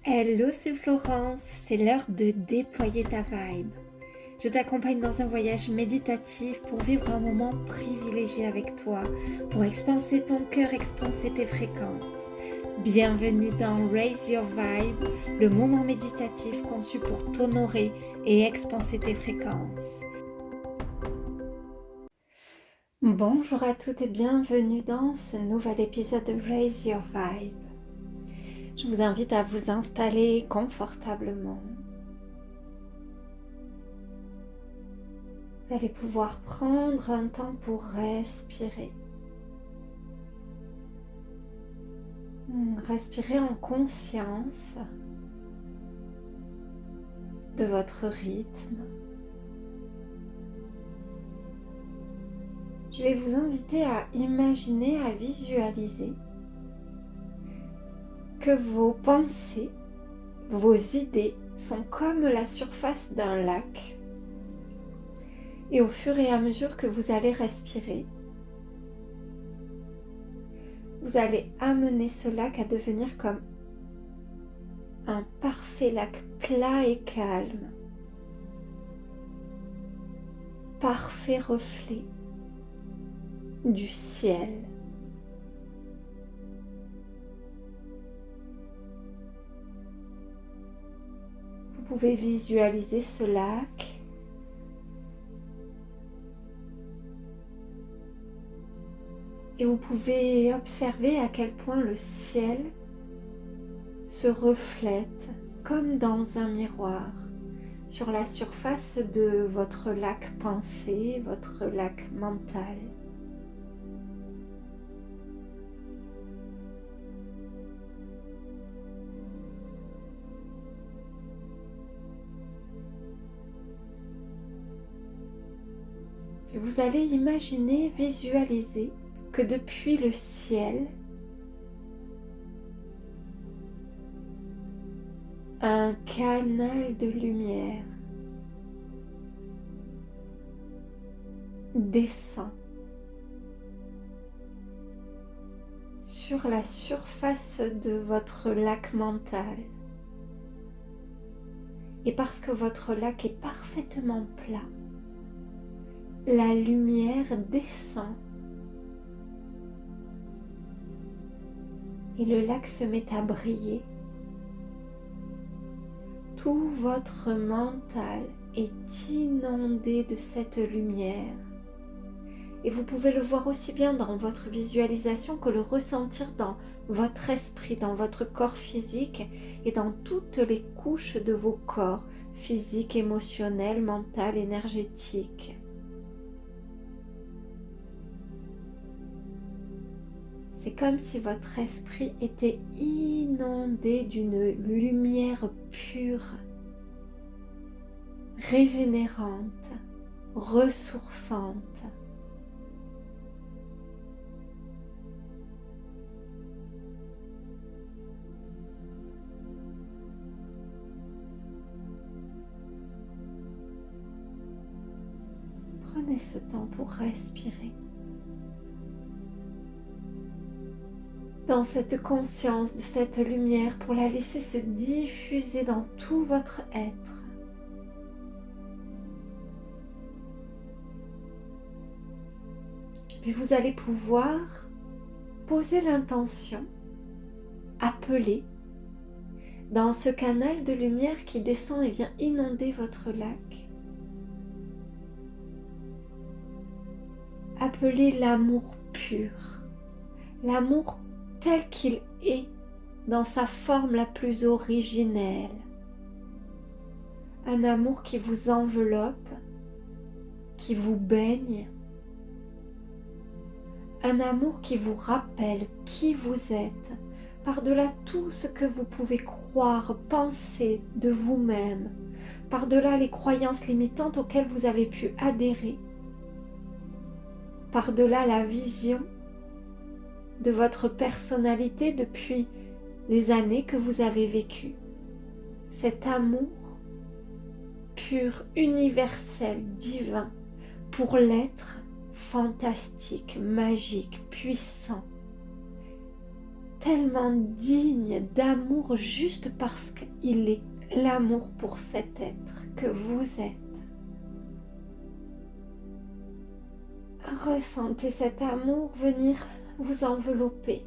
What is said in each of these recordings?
Hello, c'est Florence, c'est l'heure de déployer ta vibe. Je t'accompagne dans un voyage méditatif pour vivre un moment privilégié avec toi, pour expanser ton cœur, expanser tes fréquences. Bienvenue dans Raise Your Vibe, le moment méditatif conçu pour t'honorer et expanser tes fréquences. Bonjour à toutes et bienvenue dans ce nouvel épisode de Raise Your Vibe. Je vous invite à vous installer confortablement. Vous allez pouvoir prendre un temps pour respirer. Respirez en conscience de votre rythme. Je vais vous inviter à imaginer, à visualiser que vos pensées, vos idées sont comme la surface d'un lac. Et au fur et à mesure que vous allez respirer, vous allez amener ce lac à devenir comme un parfait lac plat et calme, parfait reflet du ciel. Vous pouvez visualiser ce lac et vous pouvez observer à quel point le ciel se reflète comme dans un miroir sur la surface de votre lac pensée, votre lac mental. Puis vous allez imaginer, visualiser que depuis le ciel, un canal de lumière descend sur la surface de votre lac mental. Et parce que votre lac est parfaitement plat, la lumière descend et le lac se met à briller. Tout votre mental est inondé de cette lumière. Et vous pouvez le voir aussi bien dans votre visualisation que le ressentir dans votre esprit, dans votre corps physique et dans toutes les couches de vos corps, physique, émotionnel, mental, énergétique. C'est comme si votre esprit était inondé d'une lumière pure, régénérante, ressourçante. Prenez ce temps pour respirer. Dans cette conscience de cette lumière pour la laisser se diffuser dans tout votre être. Puis vous allez pouvoir poser l'intention, appeler dans ce canal de lumière qui descend et vient inonder votre lac. Appelez l'amour pur, l'amour tel qu'il est dans sa forme la plus originelle. Un amour qui vous enveloppe, qui vous baigne. Un amour qui vous rappelle qui vous êtes, par-delà tout ce que vous pouvez croire, penser de vous-même, par-delà les croyances limitantes auxquelles vous avez pu adhérer, par-delà la vision de votre personnalité depuis les années que vous avez vécues. Cet amour pur, universel, divin, pour l'être fantastique, magique, puissant, tellement digne d'amour juste parce qu'il est l'amour pour cet être que vous êtes. Ressentez cet amour venir vous envelopper,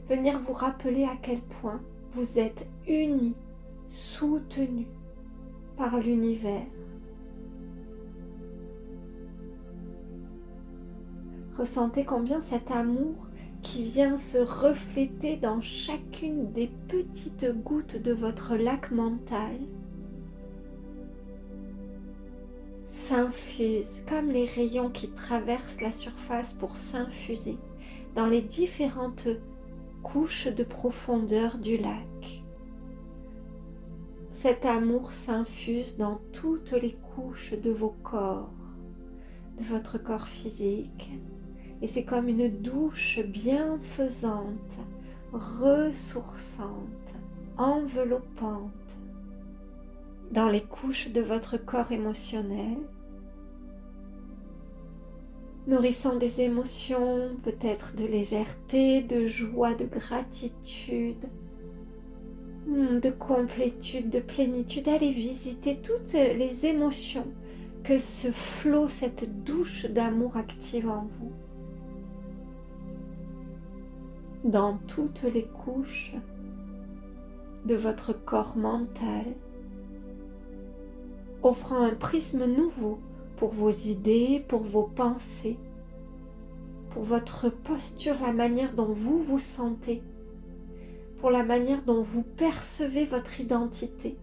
venir vous rappeler à quel point vous êtes unis, soutenus par l'univers. Ressentez combien cet amour qui vient se refléter dans chacune des petites gouttes de votre lac mental s'infuse comme les rayons qui traversent la surface pour s'infuser dans les différentes couches de profondeur du lac. Cet amour s'infuse dans toutes les couches de vos corps, de votre corps physique, et c'est comme une douche bienfaisante, ressourçante, enveloppante dans les couches de votre corps émotionnel, nourrissant des émotions, peut-être de légèreté, de joie, de gratitude, de complétude, de plénitude. Allez visiter toutes les émotions que ce flot, cette douche d'amour active en vous. Dans toutes les couches de votre corps mental, offrant un prisme nouveau pour vos idées, pour vos pensées, pour votre posture, la manière dont vous vous sentez, pour la manière dont vous percevez votre identité.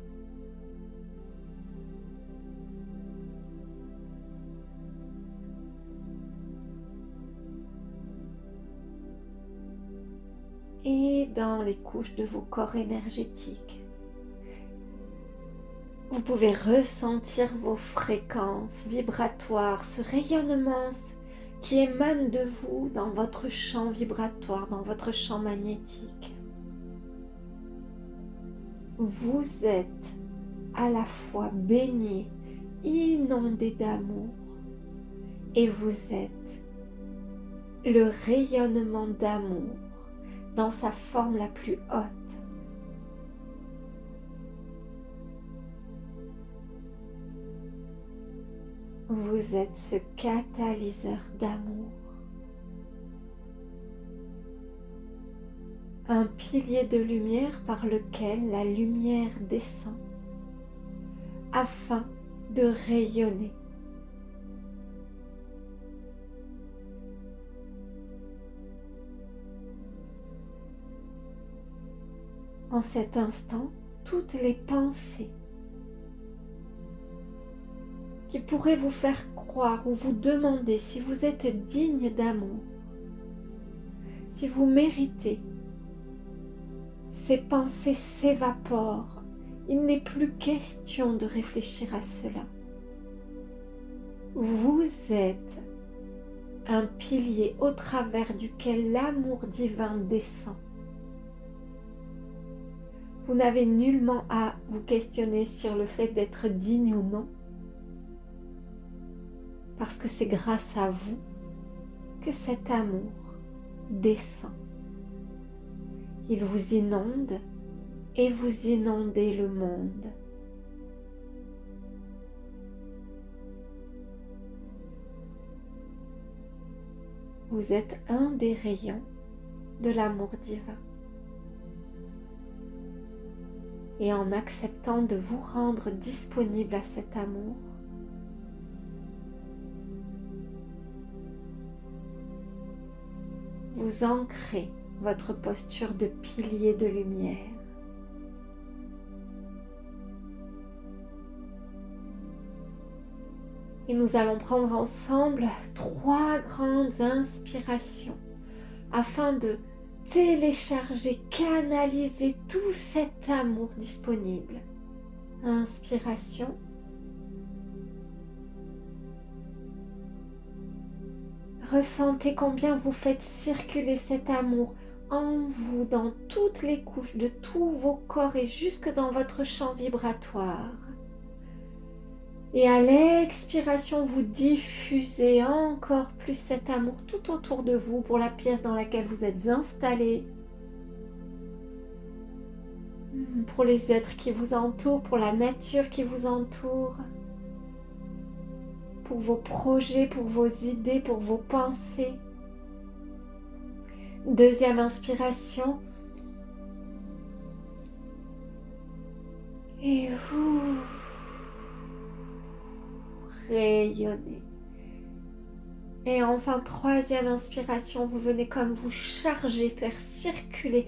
Et dans les couches de vos corps énergétiques, vous pouvez ressentir vos fréquences vibratoires, ce rayonnement qui émane de vous dans votre champ vibratoire, dans votre champ magnétique. Vous êtes à la fois baigné, inondé d'amour, et vous êtes le rayonnement d'amour dans sa forme la plus haute. Vous êtes ce catalyseur d'amour, un pilier de lumière par lequel la lumière descend afin de rayonner. En cet instant, toutes les pensées qui pourraient vous faire croire ou vous demander si vous êtes digne d'amour, si vous méritez, ces pensées s'évaporent. Il n'est plus question de réfléchir à cela. Vous êtes un pilier au travers duquel l'amour divin descend. Vous n'avez nullement à vous questionner sur le fait d'être digne ou non, parce que c'est grâce à vous que cet amour descend. Il vous inonde et vous inondez le monde. Vous êtes un des rayons de l'amour divin. Et en acceptant de vous rendre disponible à cet amour, vous ancrez votre posture de pilier de lumière. Et nous allons prendre ensemble 3 grandes inspirations afin de télécharger, canaliser tout cet amour disponible. Inspiration. Ressentez combien vous faites circuler cet amour en vous, dans toutes les couches de tous vos corps et jusque dans votre champ vibratoire. Et à l'expiration, vous diffusez encore plus cet amour tout autour de vous pour la pièce dans laquelle vous êtes installé, pour les êtres qui vous entourent, pour la nature qui vous entoure, pour vos projets, pour vos idées, pour vos pensées. Deuxième inspiration. Et rayonnez. Et enfin, troisième inspiration, vous venez comme vous charger, faire circuler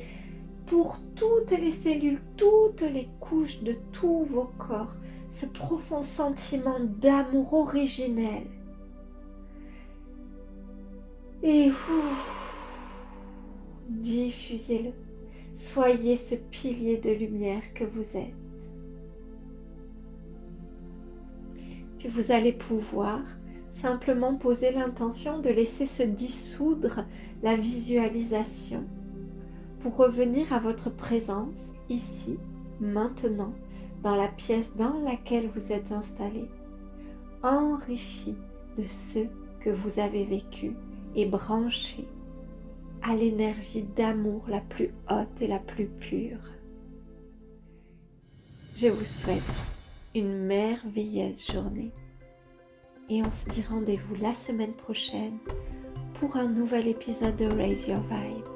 pour toutes les cellules, toutes les couches de tous vos corps, ce profond sentiment d'amour originel. Et diffusez-le. Soyez ce pilier de lumière que vous êtes. Puis vous allez pouvoir simplement poser l'intention de laisser se dissoudre la visualisation pour revenir à votre présence ici, maintenant, dans la pièce dans laquelle vous êtes installé, enrichi de ce que vous avez vécu et branché à l'énergie d'amour la plus haute et la plus pure. Je vous souhaite une merveilleuse journée et on se dit rendez-vous la semaine prochaine pour un nouvel épisode de Raise Your Vibe.